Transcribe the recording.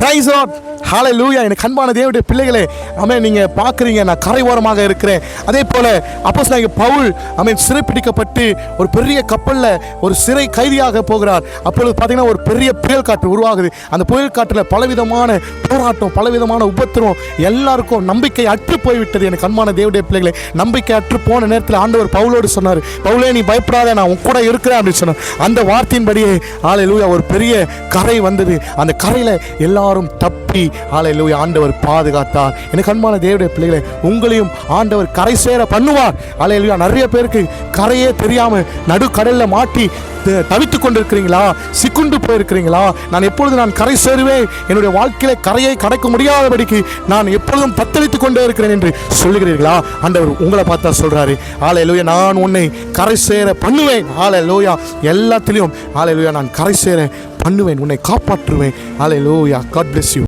Price Lord, ஹல்லேலூயா. எனக்கு அன்பான தேவனுடைய பிள்ளைகளே, ஆமென். நீங்க பார்க்குறீங்க நான் கரை ஓரமாக இருக்கிறேன். அதே போல அப்போஸ்தலனாகிய பவுல் ஆமென் சிறைப்பிடிக்கப்பட்டு ஒரு பெரிய கப்பலில் ஒரு சிறை கைதியாக போகிறார். அப்பொழுது பார்த்தீங்கன்னா ஒரு பெரிய புயல் காற்று உருவாகுது. அந்த புயல் காற்றில் பலவிதமான போராட்டம், பலவிதமான உபத்திரம், எல்லாருக்கும் நம்பிக்கை அற்று போய்விட்டது. எனக்கு அன்பான தேவனுடைய பிள்ளைகளே, நம்பிக்கை அற்று போன நேரத்தில் ஆண்டவர் பவுலோடு சொன்னார், பவுலே நீ பயப்படாத, நான் உன் கூட இருக்கிறேன் அப்படின்னு சொன்னார். அந்த வார்த்தையின்படியே ஹல்லேலூயா ஒரு பெரிய கரை வந்தது. அந்த கரையில் எல்லாரும் தப்பி ஹல்லேலூயா ஆண்டவர் பாதுகாத்தார். எனக்கு அன்பான தேவனுடைய பிள்ளைகளே, உங்களையும் ஆண்டவர் கரை சேர பண்ணுவார். ஹல்லேலூயா. நிறைய பேருக்கு கரையே தெரியாம நடுக்கடலில் மாட்டி தவித்துக் கொண்டிருக்கிறீங்களா? சிக்குண்டு போயிருக்கிறீங்களா? நான் கரை சேருவேன், என்னுடைய வாழ்க்கையில கரையை கடக்க முடியாதபடிக்கு நான் எப்பொழுதும் தத்தளித்துக் கொண்டே இருக்கிறேன் என்று சொல்லுகிறீர்களா? ஆண்டவர் உங்களை பார்த்தா சொல்றாரு, ஹல்லேலூயா நான் உன்னை கரை சேர பண்ணுவேன். ஹல்லேலூயா எல்லாத்திலையும் ஹல்லேலூயா நான் கரை சேர பண்ணுவேன், உன்னை காப்பாற்றுவேன். ஹல்லேலூயா. God bless you.